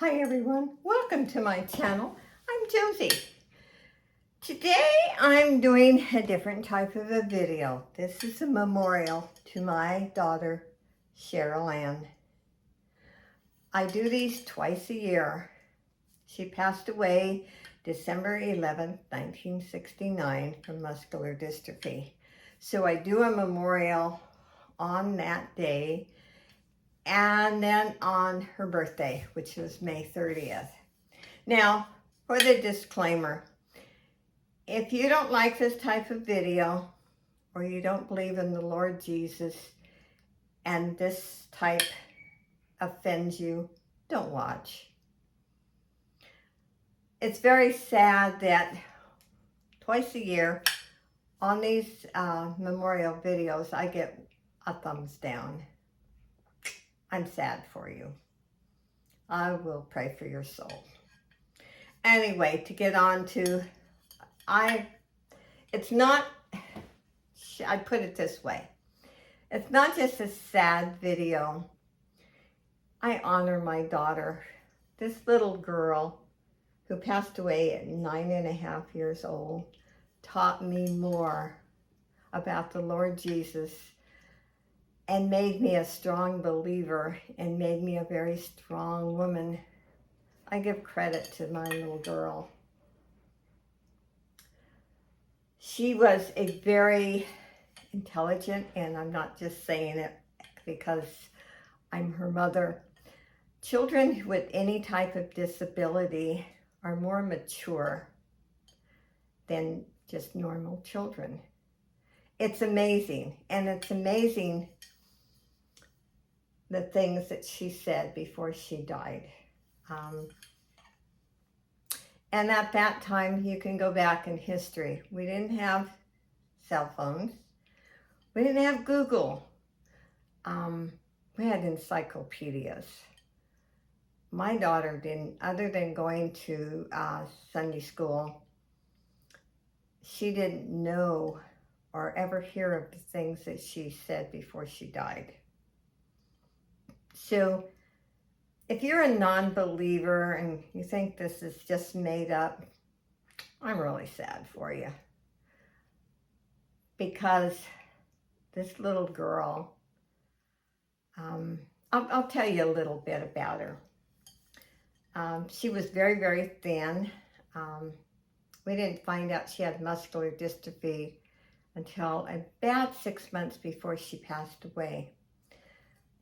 Hi everyone, welcome to my channel. I'm Josie. Today I'm doing a different type of a video. This is a memorial to my daughter, Cheryl Ann. I do these twice a year. She passed away December 11th, 1969 from muscular dystrophy. So I do a memorial on that day and then on her birthday, which was May 30th. Now, for the disclaimer, if you don't like this type of video or you don't believe in the Lord Jesus and this type offends you, don't watch. It's very sad that twice a year on these memorial videos, I get a thumbs down. I'm sad for you. I will pray for your soul. Anyway, to get on to, it's not, I put it this way. It's not just a sad video. I honor my daughter, this little girl who passed away at 9.5 years old, taught me more about the Lord Jesus and made me a strong believer and made me a very strong woman. I give credit to my little girl. She was a very intelligent, and I'm not just saying it because I'm her mother. Children with any type of disability are more mature than just normal children. It's amazing, and it's amazing the things that she said before she died. And at that time, you can go back in history. We didn't have cell phones. We didn't have Google. We had encyclopedias. My daughter didn't, other than going to Sunday school, she didn't know or ever hear of the things that she said before she died. So if you're a non-believer and you think this is just made up, I'm really sad for you. Because this little girl, I'll tell you a little bit about her. She was very, very thin. We didn't find out she had muscular dystrophy until about 6 months before she passed away.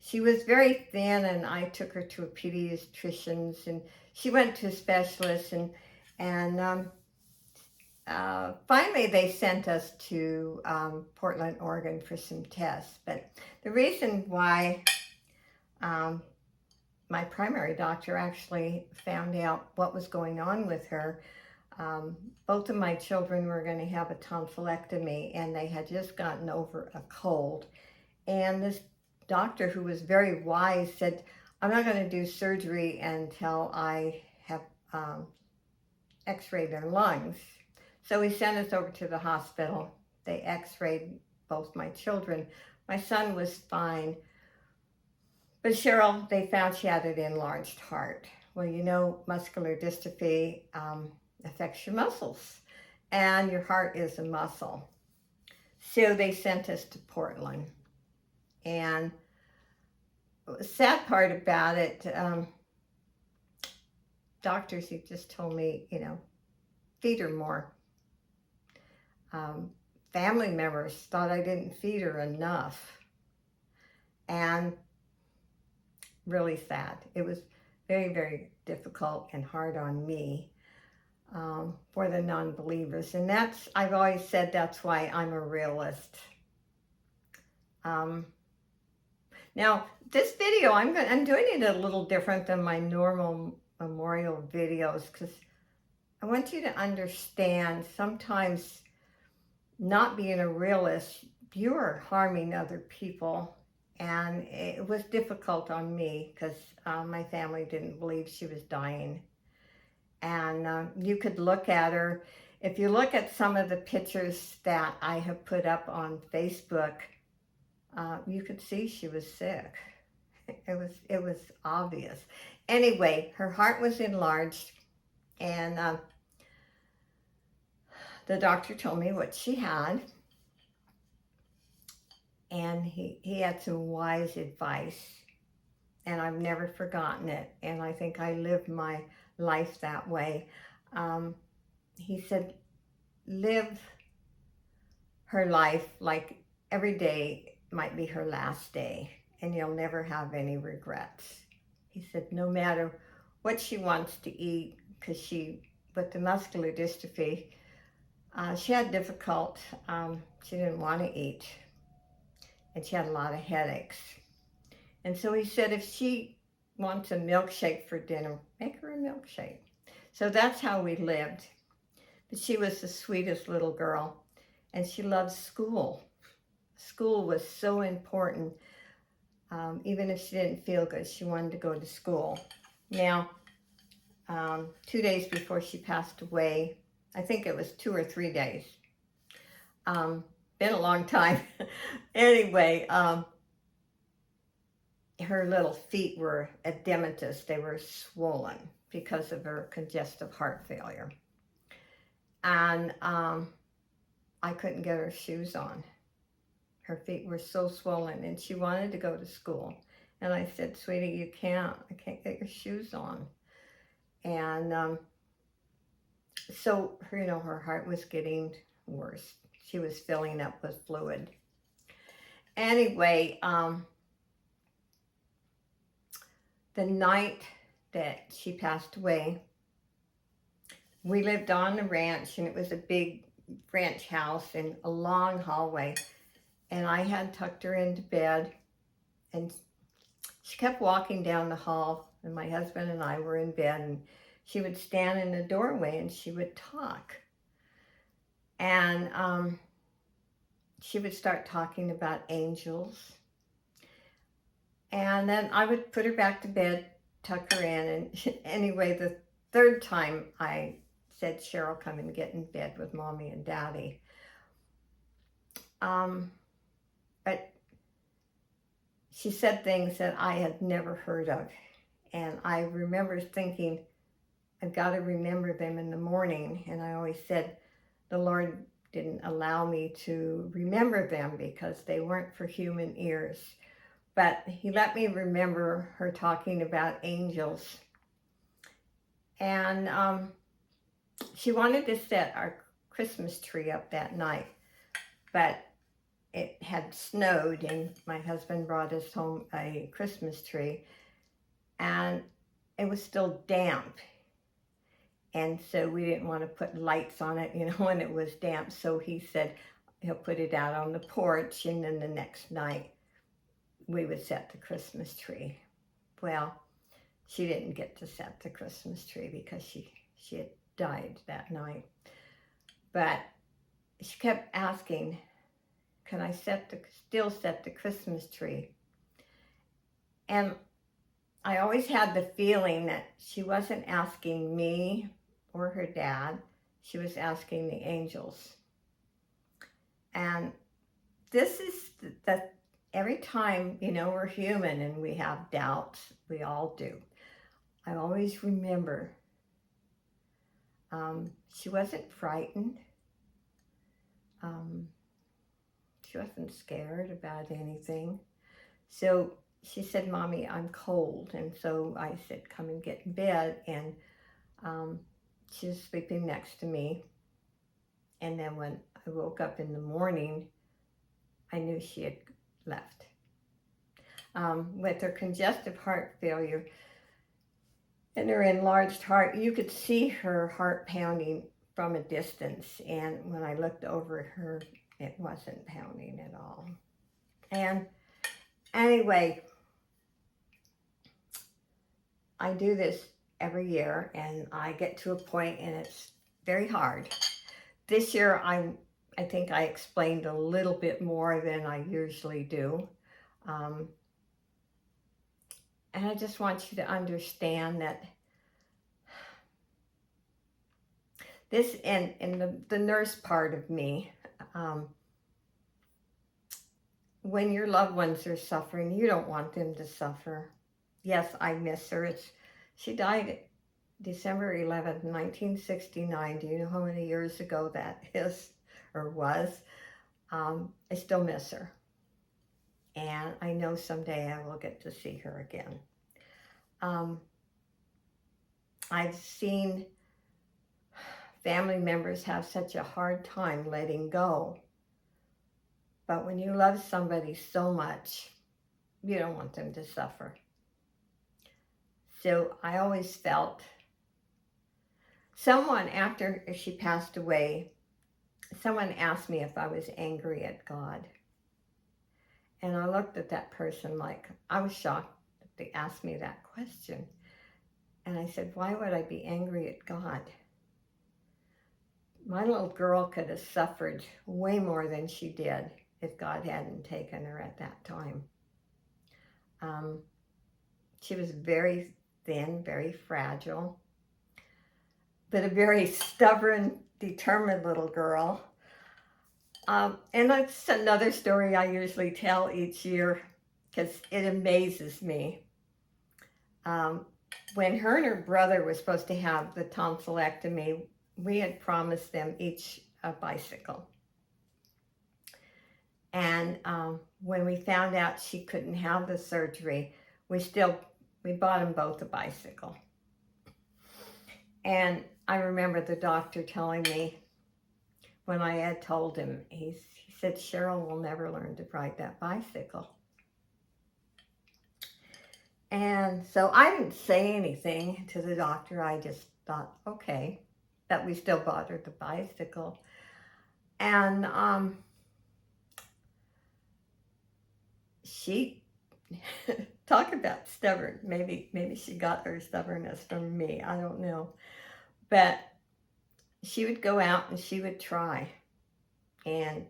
She was very thin, and I took her to a pediatrician's, and she went to specialists, and finally they sent us to Portland, Oregon for some tests. But the reason why my primary doctor actually found out what was going on with her, both of my children were going to have a tonsillectomy, and they had just gotten over a cold. And this doctor, who was very wise, said, I'm not going to do surgery until I have x-rayed their lungs. So he sent us over to the hospital. They x-rayed both my children. My son was fine. But Cheryl, they found she had an enlarged heart. Well, you know, muscular dystrophy affects your muscles, and your heart is a muscle. So they sent us to Portland. And the sad part about it, doctors, he just told me, feed her more. Family members thought I didn't feed her enough. And really sad. It was very, very difficult and hard on me for the non-believers. And I've always said that's why I'm a realist. Now, this video, I'm doing it a little different than my normal memorial videos, because I want you to understand sometimes not being a realist, you are harming other people. And it was difficult on me because my family didn't believe she was dying. And you could look at her. If you look at some of the pictures that I have put up on Facebook, you could see she was sick. It was obvious. Anyway, her heart was enlarged, and the doctor told me what she had, and he had some wise advice, and I've never forgotten it, and I think I lived my life that way. He said, live her life like every day might be her last day, and you'll never have any regrets. He said, no matter what she wants to eat, because with the muscular dystrophy, she had she didn't want to eat, and she had a lot of headaches. And so he said, if she wants a milkshake for dinner, make her a milkshake. So that's how we lived. But she was the sweetest little girl, and she loved school. School was so important. Even if she didn't feel good, she wanted to go to school. Now, 2 days before she passed away, I think it was 2 or 3 days. Been a long time. Anyway, her little feet were edematous. They were swollen because of her congestive heart failure. And I couldn't get her shoes on. Her feet were so swollen, and she wanted to go to school. And I said, sweetie, you can't. I can't get your shoes on. And so, her heart was getting worse. She was filling up with fluid. Anyway, the night that she passed away, we lived on the ranch, and it was a big ranch house and a long hallway. And I had tucked her into bed, and she kept walking down the hall, and my husband and I were in bed, and she would stand in the doorway and she would talk. And she would start talking about angels. And then I would put her back to bed, tuck her in. And anyway, the third time I said, Cheryl, come and get in bed with mommy and daddy. But she said things that I had never heard of. And I remember thinking, I've got to remember them in the morning. And I always said, the Lord didn't allow me to remember them because they weren't for human ears. But he let me remember her talking about angels. And she wanted to set our Christmas tree up that night, but it had snowed, and my husband brought us home a Christmas tree, and it was still damp. And so we didn't want to put lights on it, when it was damp. So he said he'll put it out on the porch, and then the next night we would set the Christmas tree. Well, she didn't get to set the Christmas tree because she had died that night. But she kept asking, can I still set the Christmas tree? And I always had the feeling that she wasn't asking me or her dad. She was asking the angels. And this is that every time, we're human and we have doubts. We all do. I always remember she wasn't frightened. She wasn't scared about anything. So she said, Mommy, I'm cold. And so I said, come and get in bed. And she was sleeping next to me. And then when I woke up in the morning, I knew she had left. With her congestive heart failure and her enlarged heart, you could see her heart pounding from a distance. And when I looked over her, it wasn't pounding at all. And anyway, I do this every year, and I get to a point, and it's very hard. This year, I think I explained a little bit more than I usually do. And I just want you to understand that this, and the nurse part of me, when your loved ones are suffering, you don't want them to suffer. Yes, I miss her. She died December 11th, 1969. Do you know how many years ago that is or was? I still miss her. And I know someday I will get to see her again. I've seen family members have such a hard time letting go. But when you love somebody so much, you don't want them to suffer. So I always felt someone, after she passed away, someone asked me if I was angry at God. And I looked at that person like, I was shocked that they asked me that question. And I said, why would I be angry at God? My little girl could have suffered way more than she did if God hadn't taken her at that time. She was very thin, very fragile, but a very stubborn, determined little girl. And that's another story I usually tell each year because it amazes me. When her and her brother were supposed to have the tonsillectomy, we had promised them each a bicycle. And when we found out she couldn't have the surgery, we bought them both a bicycle. And I remember the doctor telling me when I had told him, he said, Cheryl will never learn to ride that bicycle. And so I didn't say anything to the doctor. I just thought, okay, that we still bought her the bicycle. And she, talk about stubborn. Maybe she got her stubbornness from me. I don't know. But she would go out and she would try. And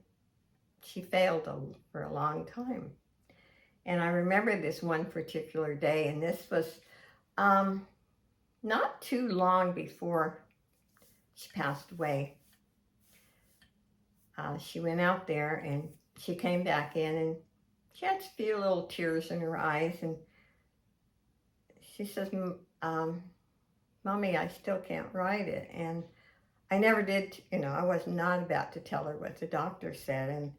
she failed for a long time. And I remember this one particular day, and this was not too long before she passed away. She went out there and she came back in and she had a few little tears in her eyes, and she says, Mommy, I still can't ride it. And I never did, I was not about to tell her what the doctor said. And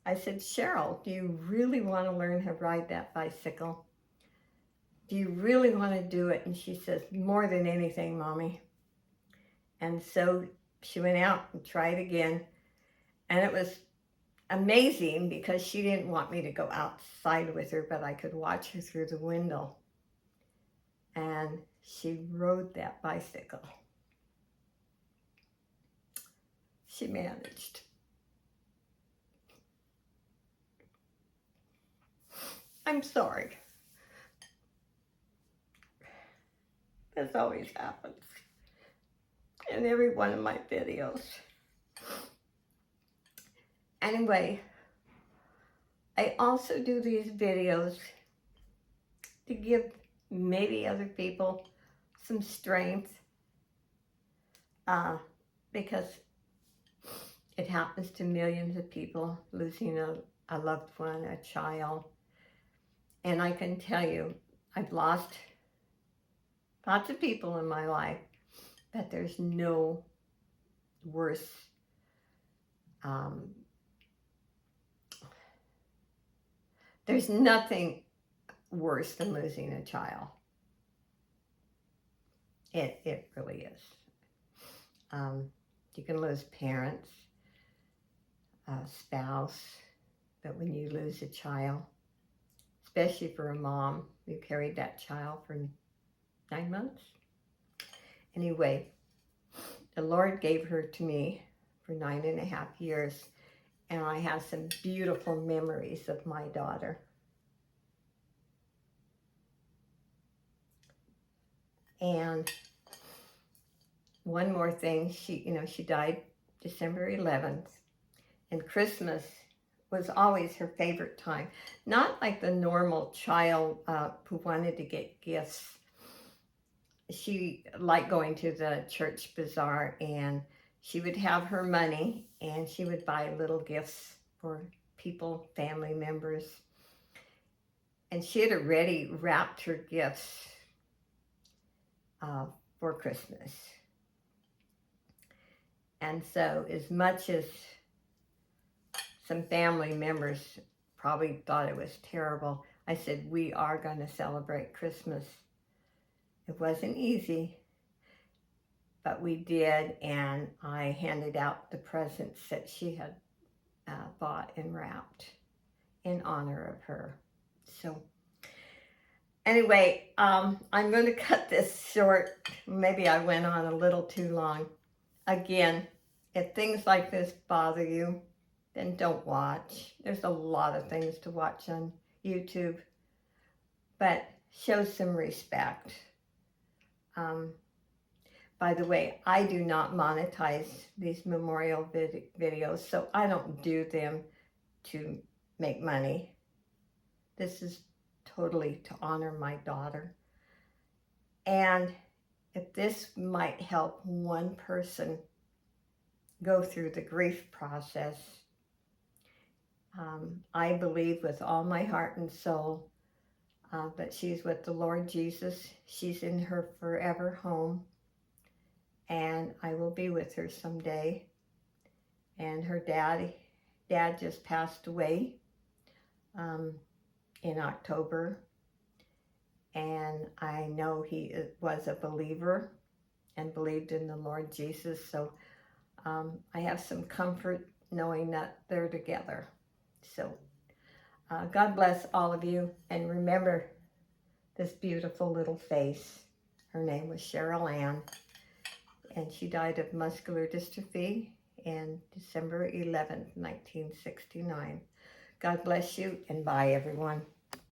I said, Cheryl, do you really want to learn how to ride that bicycle? Do you really want to do it? And she says, more than anything, Mommy. And so she went out and tried again. And it was amazing because she didn't want me to go outside with her, but I could watch her through the window. And she rode that bicycle. She managed. I'm sorry. This always happens in every one of my videos. Anyway, I also do these videos to give maybe other people some strength because it happens to millions of people, losing a loved one, a child. And I can tell you, I've lost lots of people in my life, but there's no worse there's nothing worse than losing a child. It really is. You can lose parents, a spouse, but when you lose a child, especially for a mom, you carried that child for 9 months. Anyway, the Lord gave her to me for 9.5 years, and I have some beautiful memories of my daughter. And one more thing, she died December 11th, and Christmas was always her favorite time. Not like the normal child who wanted to get gifts. She liked going to the church bazaar, and she would have her money and she would buy little gifts for people, family members. And she had already wrapped her gifts for Christmas. And so as much as some family members probably thought it was terrible, I said, we are going to celebrate Christmas. It wasn't easy, but we did, and I handed out the presents that she had bought and wrapped in honor of her. So anyway, I'm going to cut this short. Maybe I went on a little too long. Again, if things like this bother you, then don't watch. There's a lot of things to watch on YouTube, but show some respect. By the way, I do not monetize these memorial videos, so I don't do them to make money. This is totally to honor my daughter. And if this might help one person go through the grief process, I believe with all my heart and soul that she's with the Lord Jesus. She's in her forever home, and I will be with her someday. And her dad just passed away in October, and I know he was a believer and believed in the Lord Jesus, so I have some comfort knowing that they're together. So God bless all of you, and remember this beautiful little face. Her name was Cheryl Ann, and she died of muscular dystrophy in December 11th, 1969. God bless you, and bye, everyone.